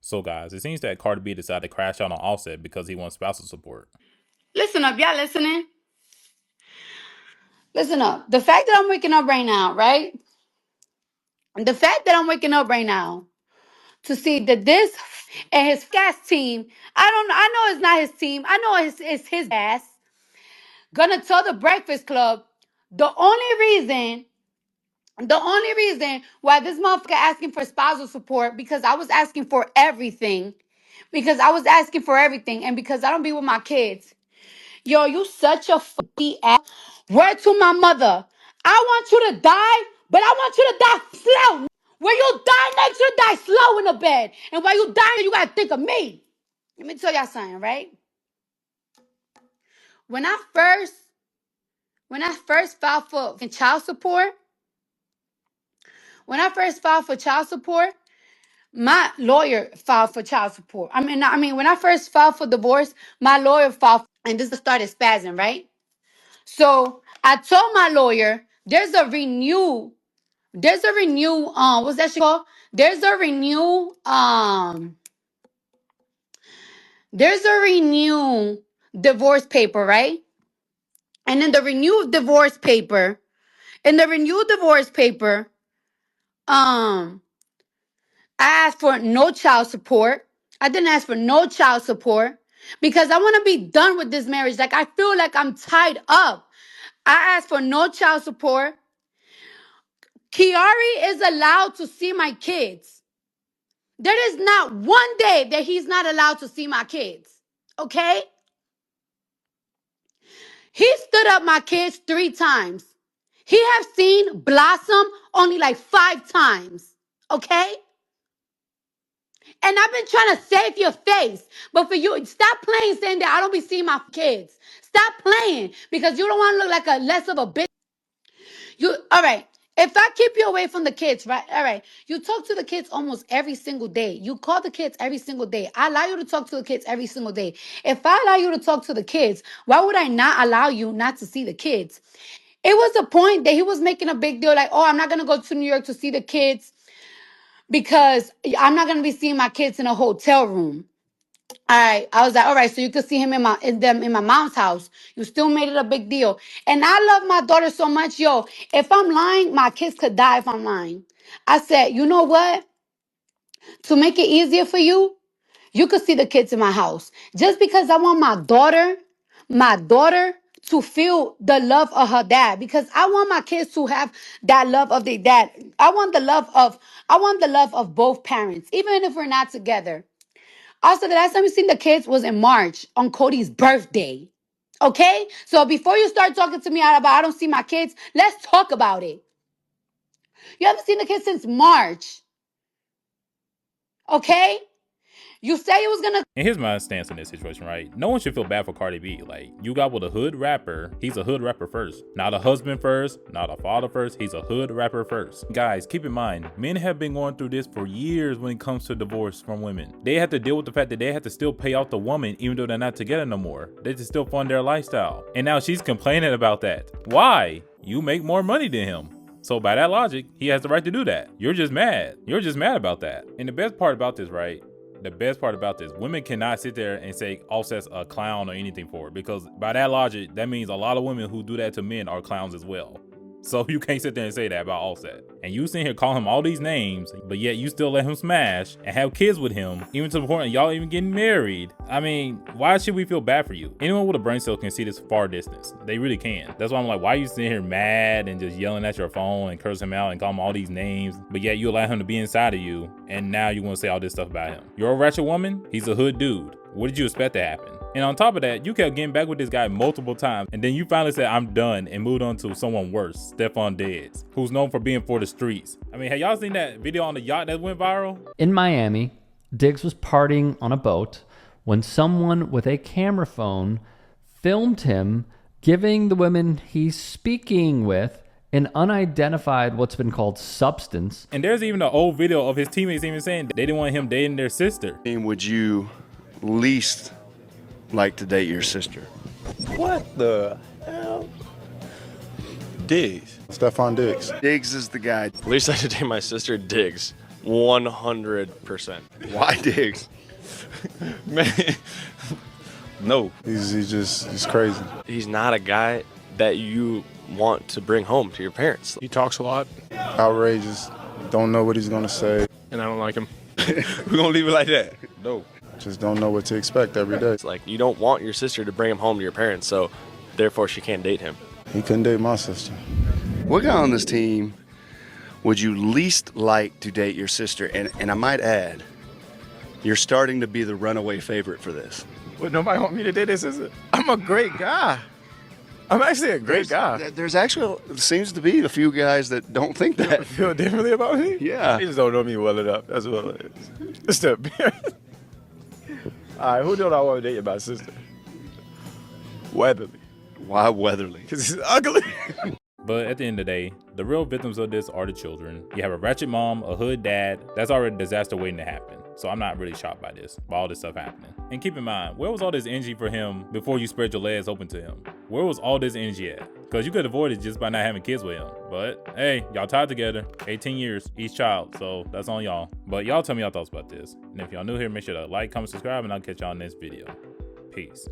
So guys, it seems that Cardi B decided to crash out on Offset because he wants spousal support. Listen up, y'all listening? Listen up. The fact that I'm waking up right now, right? The fact that I'm waking up right now to see that this and his gas team, I know it's not his team. I know it's his gas. Gonna tell the Breakfast Club the only reason why this motherfucker asking for spousal support because I was asking for everything. Because I was asking for everything and because I don't be with my kids. Yo, you such a fucking ass. Word to my mother. I want you to die, but I want you to die slow. When you die next, you die slow in the bed. And while you die, you gotta think of me. Let me tell y'all something, right? When I first filed for child support, my lawyer filed for child support. When I first filed for divorce, my lawyer filed, and this started spazzing, right? So I told my lawyer, what's that shit called? There's a renew divorce paper, right? And in the renewed divorce paper, um, I asked for no child support. I didn't ask for no child support because I want to be done with this marriage. Like, I feel like I'm tied up. I asked for no child support. Kiari is allowed to see my kids. There is not one day that he's not allowed to see my kids. Okay? He stood up my kids 3 times. He have seen Blossom only like 5 times. Okay? And I've been trying to save your face. But for you, stop playing saying that I don't be seeing my kids. Stop playing because you don't want to look like a less of a bitch. All right. If I keep you away from the kids, right? All right. You talk to the kids almost every single day. You call the kids every single day. I allow you to talk to the kids every single day. If I allow you to talk to the kids, why would I not allow you not to see the kids? It was a point that he was making a big deal like, oh, I'm not going to go to New York to see the kids because I'm not going to be seeing my kids in a hotel room. All right. I was like, all right, so you could see him in my mom's house. You still made it a big deal. And I love my daughter so much. Yo, if I'm lying, my kids could die if I'm lying. I said, you know what? To make it easier for you, you could see the kids in my house. Just because I want my daughter to feel the love of her dad. Because I want my kids to have that love of their dad. I want the love of both parents, even if we're not together. Also, the last time we seen the kids was in March on Cody's birthday. Okay? So before you start talking to me about I don't see my kids, let's talk about it. You haven't seen the kids since March. Okay? You say it was gonna. And here's my stance on this situation, right? No one should feel bad for Cardi B. Like, you got with a hood rapper, he's a hood rapper first. Not a husband first, not a father first, he's a hood rapper first. Guys, keep in mind, men have been going through this for years when it comes to divorce from women. They have to deal with the fact that they have to still pay out the woman even though they're not together no more. They just still fund their lifestyle. And now she's complaining about that. Why? You make more money than him. So by that logic, he has the right to do that. You're just mad. You're just mad about that. And the best part about this, right? The best part about this, women cannot sit there and say Offset's a clown or anything for it, because by that logic, that means a lot of women who do that to men are clowns as well. So you can't sit there and say that about Offset. And you sitting here calling him all these names, but yet you still let him smash and have kids with him, even to the point of y'all even getting married. I mean, why should we feel bad for you? Anyone with a brain cell can see this far distance. They really can. That's why I'm like, why are you sitting here mad and just yelling at your phone and cursing him out and calling him all these names, but yet you allow him to be inside of you, and now you want to say all this stuff about him? You're a ratchet woman, he's a hood dude. What did you expect to happen? And on top of that, you kept getting back with this guy multiple times, and then you finally said, I'm done, and moved on to someone worse, Stephon Diggs, who's known for being for the streets. I mean, have y'all seen that video on the yacht that went viral? In Miami, Diggs was partying on a boat when someone with a camera phone filmed him giving the women he's speaking with an unidentified, what's been called substance. And there's even an old video of his teammates even saying they didn't want him dating their sister. Would you least like to date your sister? What the hell? Diggs. Stephon Diggs. Diggs is the guy. Least I could date my sister, Diggs. 100%. Why Diggs? Man, no. He's crazy. He's not a guy that you want to bring home to your parents. He talks a lot. Outrageous. Don't know what he's gonna say. And I don't like him. We're gonna leave it like that. No. Just don't know what to expect every day. It's like you don't want your sister to bring him home to your parents, so therefore she can't date him. He couldn't date my sister. What guy on this team would you least like to date your sister? And I might add, you're starting to be the runaway favorite for this. Would nobody want me to date his sister? I'm a great guy. I'm actually a great guy. There's actually seems to be a few guys that don't think that. Feel differently about me? Yeah. They just don't know me well enough. That's what it is. It's the appearance. All right, who don't I want to date my sister? Weatherly. Why Weatherly? Because he's ugly. But at the end of the day, the real victims of this are the children. You have a ratchet mom, a hood dad. That's already a disaster waiting to happen. So I'm not really shocked by all this stuff happening. And keep in mind, where was all this energy for him before you spread your legs open to him? Where was all this energy at? Because you could avoid it just by not having kids with him. But hey, y'all tied together, 18 years, each child. So that's on y'all. But y'all tell me your thoughts about this. And if y'all new here, make sure to like, comment, subscribe, and I'll catch y'all in this video. Peace.